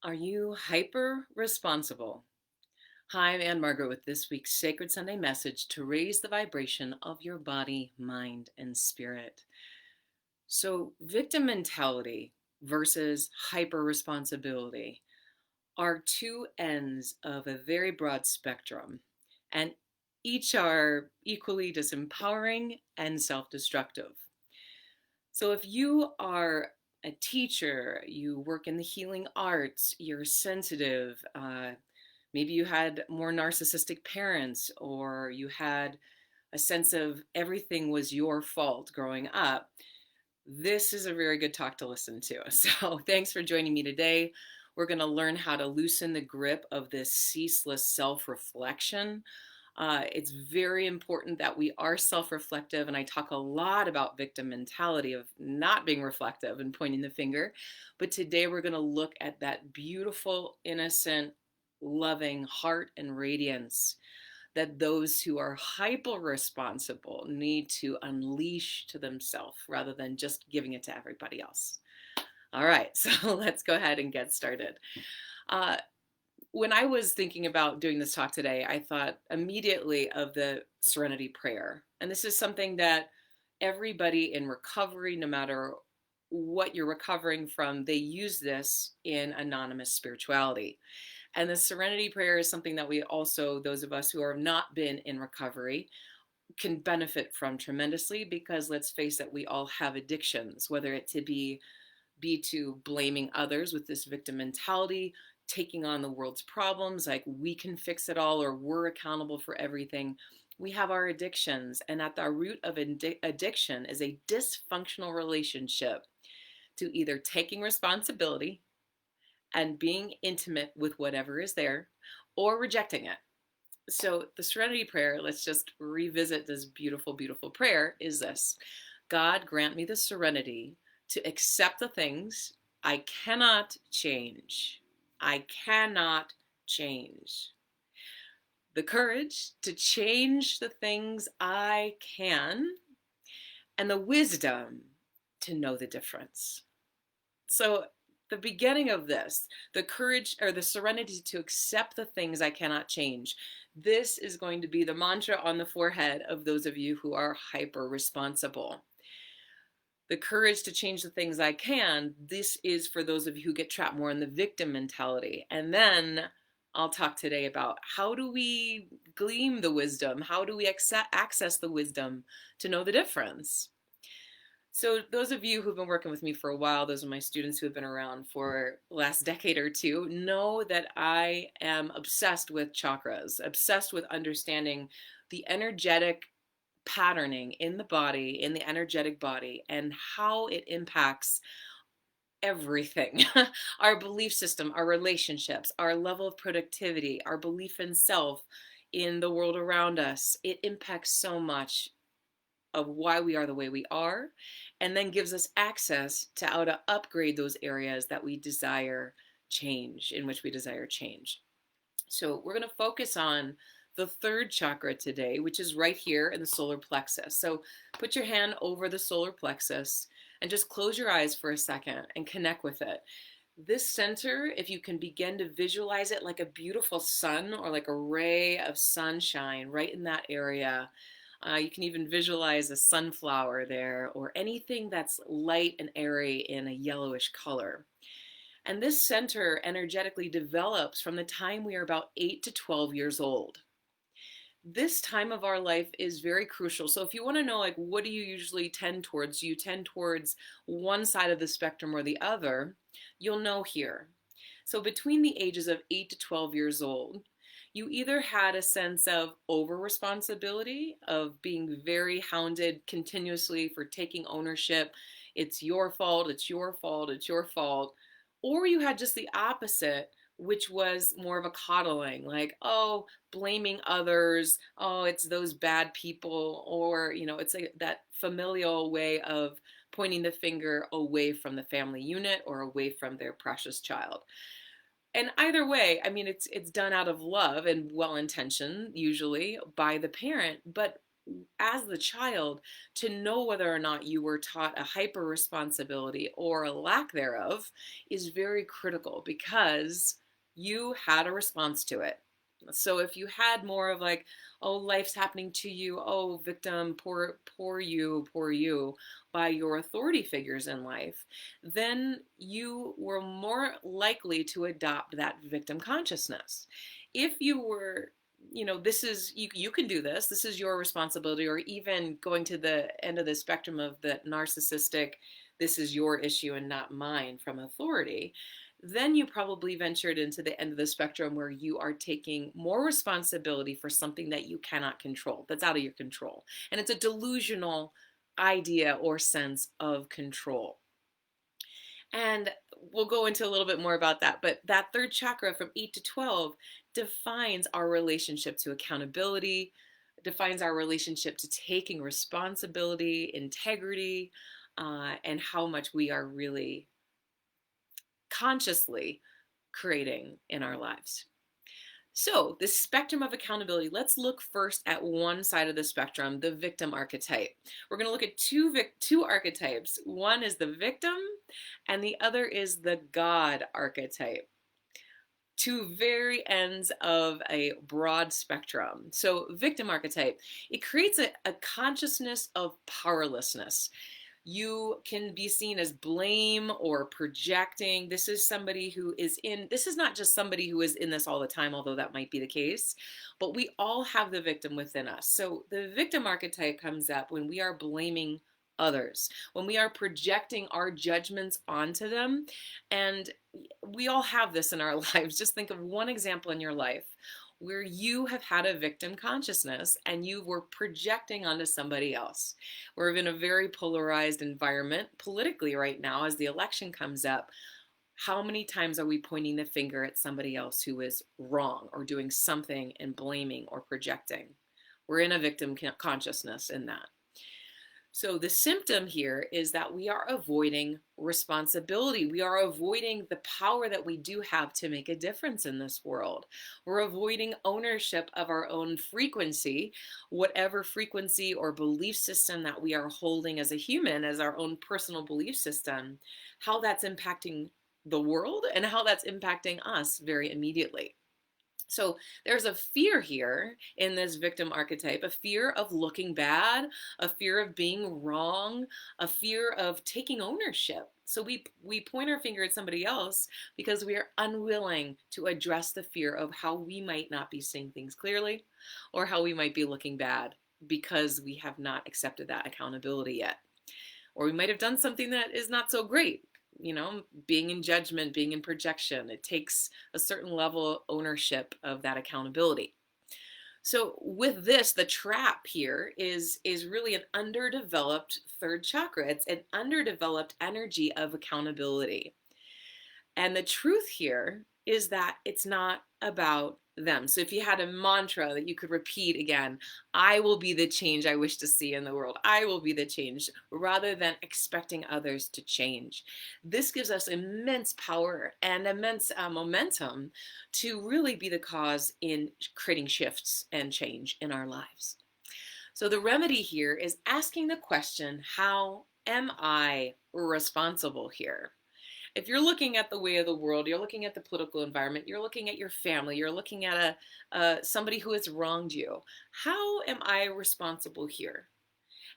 Are you hyper responsible? Hi, I'm Anne-Margaret with this week's Sacred Sunday message to raise the vibration of your body, mind, and spirit. So, victim mentality versus hyper responsibility are two ends of a very broad spectrum, and each are equally disempowering and self destructive. So if you are a teacher, you work in the healing arts, you're sensitive, maybe you had more narcissistic parents, or you had a sense of everything was your fault growing up, this is a very good talk to listen to. So thanks for joining me today. We're going to learn how to loosen the grip of this ceaseless self-reflection. It's very important that we are self-reflective, and I talk a lot about victim mentality of not being reflective and pointing the finger. But today we're going to look at that beautiful, innocent, loving heart and radiance that those who are hyper responsible need to unleash to themselves rather than just giving it to everybody else. All right, so let's go ahead and get started. Uh, when I was thinking about doing this talk today, I thought immediately of the Serenity Prayer. And this is something that everybody in recovery, no matter what you're recovering from, they use this in anonymous spirituality. And the Serenity Prayer is something that we also, those of us who have not been in recovery, can benefit from tremendously because let's face it, we all have addictions, whether it to be to blaming others with this victim mentality, taking on the world's problems, like we can fix it all or we're accountable for everything. We have our addictions, and at the root of addiction is a dysfunctional relationship to either taking responsibility and being intimate with whatever is there or rejecting it. So the Serenity Prayer, let's just revisit this beautiful, beautiful prayer, is this: God, grant me the serenity to accept the things I cannot change. I cannot change. The courage to change the things I can, and the wisdom to know the difference. So the beginning of this, the courage or the serenity to accept the things I cannot change. This is going to be the mantra on the forehead of those of you who are hyper responsible. The courage to change the things I can. This is for those of you who get trapped more in the victim mentality. And then I'll talk today about how do we glean the wisdom? How do we access the wisdom to know the difference? So those of you who've been working with me for a while, those are my students who have been around for the last decade or two, know that I am obsessed with chakras, obsessed with understanding the energetic patterning in the body, in the energetic body, and how it impacts everything. Our belief system, our relationships, our level of productivity, our belief in self, in the world around us. It impacts so much of why we are the way we are, and then gives us access to how to upgrade those areas that we desire change, in which we desire change. So we're going to focus on the third chakra today, which is right here in the solar plexus. So put your hand over the solar plexus and just close your eyes for a second and connect with it. This center, if you can begin to visualize it like a beautiful sun or like a ray of sunshine right in that area. You can even visualize a sunflower there or anything that's light and airy in a yellowish color. And this center energetically develops from the time we are about 8 to 12 years old. This time of our life is very crucial. So if you want to know, like, what do you usually tend towards? You tend towards one side of the spectrum or the other, you'll know here. So between the ages of 8 to 12 years old, you either had a sense of over responsibility, of being very hounded continuously for taking ownership. It's your fault, it's your fault, it's your fault. Or you had just the opposite, which was more of a coddling, like, oh, blaming others, oh, it's those bad people, or, it's like that familial way of pointing the finger away from the family unit or away from their precious child. And either way, I mean, it's done out of love and well intention, usually by the parent, but as the child, to know whether or not you were taught a hyper responsibility or a lack thereof is very critical, because you had a response to it. So if you had more of like, oh, life's happening to you, oh, victim, poor you, by your authority figures in life, then you were more likely to adopt that victim consciousness. If you were, this is, you can do this is your responsibility, or even going to the end of the spectrum of the narcissistic, this is your issue and not mine, from authority, then you probably ventured into the end of the spectrum where you are taking more responsibility for something that you cannot control, that's out of your control. And it's a delusional idea or sense of control. And we'll go into a little bit more about that. But that third chakra from 8 to 12 defines our relationship to accountability, defines our relationship to taking responsibility, integrity, and how much we are really consciously creating in our lives. So, this spectrum of accountability, let's look first at one side of the spectrum, the victim archetype. We're going to look at two archetypes. One is the victim, and the other is the God archetype. Two very ends of a broad spectrum. So, victim archetype, it creates a consciousness of powerlessness. You can be seen as blame or projecting. This is somebody who is this is not just somebody who is in this all the time, although that might be the case, but we all have the victim within us. So the victim archetype comes up when we are blaming others, when we are projecting our judgments onto them. And we all have this in our lives. Just think of one example in your life where you have had a victim consciousness and you were projecting onto somebody else. We're in a very polarized environment politically right now as the election comes up. How many times are we pointing the finger at somebody else who is wrong or doing something and blaming or projecting? We're in a victim consciousness in that. So the symptom here is that we are avoiding responsibility. We are avoiding the power that we do have to make a difference in this world. We're avoiding ownership of our own frequency, whatever frequency or belief system that we are holding as a human, as our own personal belief system, how that's impacting the world and how that's impacting us very immediately. So there's a fear here in this victim archetype, a fear of looking bad, a fear of being wrong, a fear of taking ownership. So we point our finger at somebody else because we are unwilling to address the fear of how we might not be seeing things clearly, or how we might be looking bad because we have not accepted that accountability yet. Or we might have done something that is not so great. Being in judgment, being in projection, it takes a certain level of ownership of that accountability. So with this, the trap here is really an underdeveloped third chakra. It's an underdeveloped energy of accountability. And the truth here is that it's not about them. So if you had a mantra that you could repeat again, I will be the change I wish to see in the world. I will be the change, rather than expecting others to change. This gives us immense power and immense momentum to really be the cause in creating shifts and change in our lives. So the remedy here is asking the question, how am I responsible here? If you're looking at the way of the world, you're looking at the political environment, you're looking at your family, you're looking at somebody who has wronged you, how am I responsible here?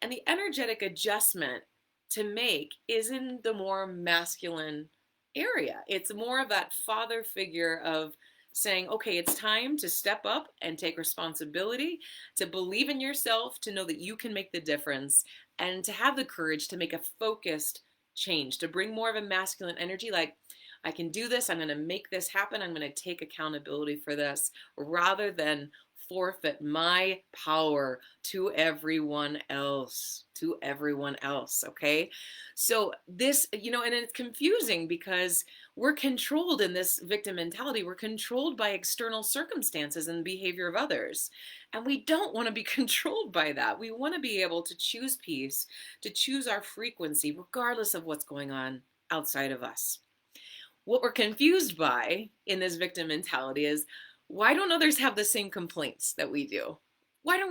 And the energetic adjustment to make is in the more masculine area. It's more of that father figure of saying, okay, it's time to step up and take responsibility, to believe in yourself, to know that you can make the difference, and to have the courage to make a focused change, to bring more of a masculine energy, like, I can do this, I'm going to make this happen, I'm going to take accountability for this, rather than forfeit my power to everyone else, okay? So this, and it's confusing because we're controlled in this victim mentality. We're controlled by external circumstances and behavior of others. And we don't want to be controlled by that. We want to be able to choose peace, to choose our frequency, regardless of what's going on outside of us. What we're confused by in this victim mentality is, why don't others have the same complaints that we do? why don't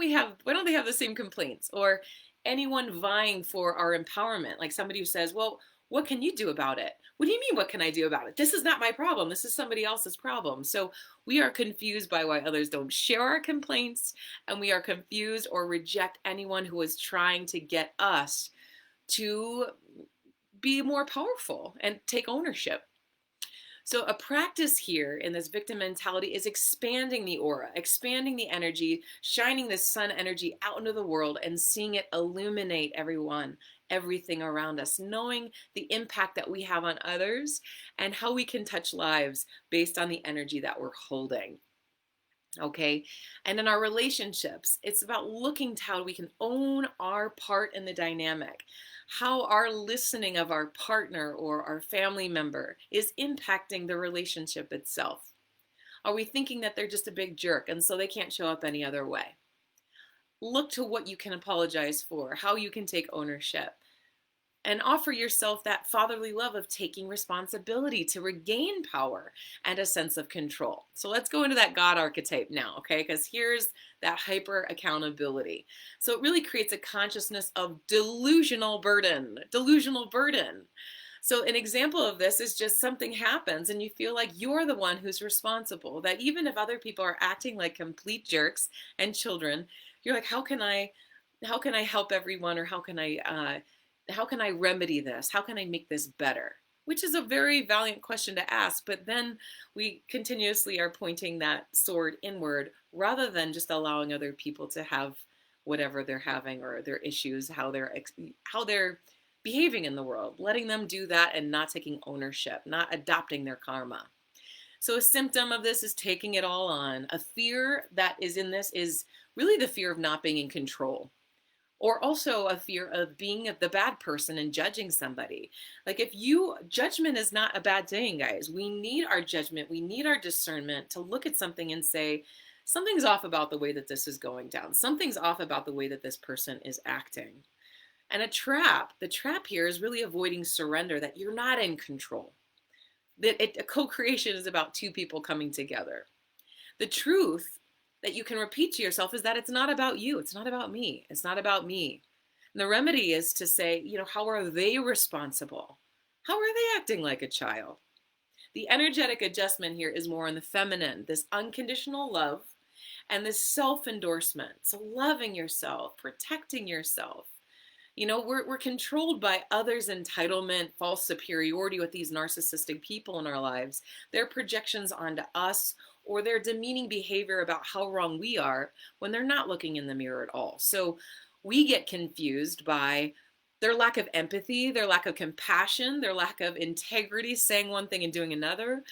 they have the same complaints? Or anyone vying for our empowerment, like somebody who says, well, what can you do about it? What do you mean, what can I do about it? This is not my problem. This is somebody else's problem. So we are confused by why others don't share our complaints, and we are confused or reject anyone who is trying to get us to be more powerful and take ownership. So a practice here in this victim mentality is expanding the aura, expanding the energy, shining the sun energy out into the world and seeing it illuminate everyone, everything around us, knowing the impact that we have on others and how we can touch lives based on the energy that we're holding. Okay. And in our relationships, it's about looking to how we can own our part in the dynamic, how our listening of our partner or our family member is impacting the relationship itself. Are we thinking that they're just a big jerk and so they can't show up any other way? Look to what you can apologize for, how you can take ownership, and offer yourself that fatherly love of taking responsibility to regain power and a sense of control. So let's go into that God archetype now, okay? Because here's that hyper accountability. So it really creates a consciousness of delusional burden, delusional burden. So an example of this is just something happens and you feel like you're the one who's responsible, that even if other people are acting like complete jerks and children, you're like, how can I help everyone, or how can I remedy this? How can I make this better? Which is a very valiant question to ask, but then we continuously are pointing that sword inward rather than just allowing other people to have whatever they're having or their issues, how they're behaving in the world, letting them do that and not taking ownership, not adopting their karma. So a symptom of this is taking it all on. A fear that is in this is really the fear of not being in control. Or also a fear of being the bad person and judging somebody. Like judgment is not a bad thing, guys. We need our judgment. We need our discernment to look at something and say, something's off about the way that this is going down. Something's off about the way that this person is acting. And the trap here is really avoiding surrender, that you're not in control. That co-creation is about two people coming together. The truth that you can repeat to yourself is that it's not about you. It's not about me. It's not about me. And the remedy is to say, how are they responsible? How are they acting like a child? The energetic adjustment here is more on the feminine, this unconditional love and this self-endorsement. So loving yourself, protecting yourself. We're controlled by others' entitlement, false superiority with these narcissistic people in our lives, their projections onto us, or their demeaning behavior about how wrong we are when they're not looking in the mirror at all. So we get confused by their lack of empathy, their lack of compassion, their lack of integrity, saying one thing and doing another,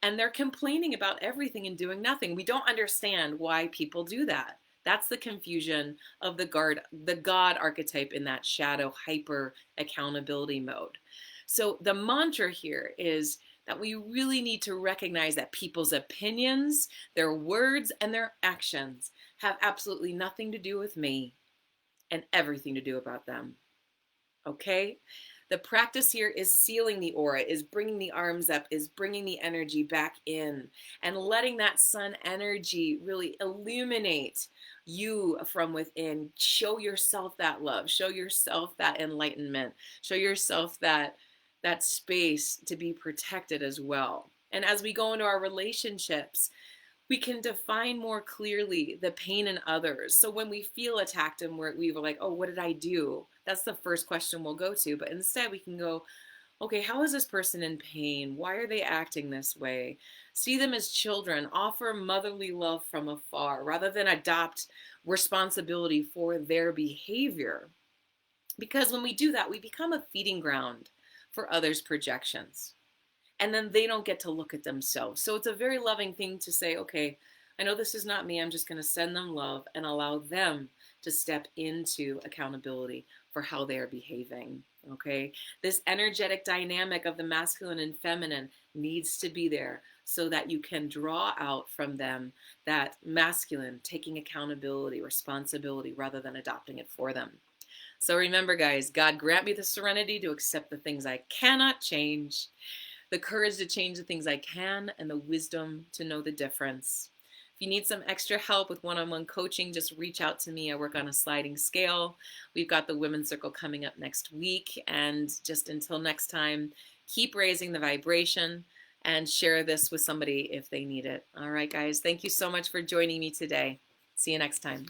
and they're complaining about everything and doing nothing. We don't understand why people do that. That's the confusion of the God archetype in that shadow hyper accountability mode. So the mantra here is that we really need to recognize that people's opinions, their words, and their actions have absolutely nothing to do with me and everything to do about them. Okay? The practice here is sealing the aura, is bringing the arms up, is bringing the energy back in, and letting that sun energy really illuminate you from within. Show yourself that love, show yourself that enlightenment, show yourself that space to be protected as well. And as we go into our relationships, we can define more clearly the pain in others. So when we feel attacked and we were like, oh, what did I do? That's the first question we'll go to. But instead we can go, okay, how is this person in pain? Why are they acting this way? See them as children. Offer motherly love from afar rather than adopt responsibility for their behavior. Because when we do that, we become a feeding ground for others' projections. And then they don't get to look at themselves. So it's a very loving thing to say, okay, I know this is not me. I'm just going to send them love and allow them to step into accountability for how they are behaving. Okay, this energetic dynamic of the masculine and feminine needs to be there so that you can draw out from them that masculine taking accountability, responsibility, rather than adopting it for them. So remember, guys, God grant me the serenity to accept the things I cannot change, the courage to change the things I can, and the wisdom to know the difference. If you need some extra help with one-on-one coaching, just reach out to me. I work on a sliding scale. We've got the Women's Circle coming up next week. And just until next time, keep raising the vibration and share this with somebody if they need it. All right, guys. Thank you so much for joining me today. See you next time.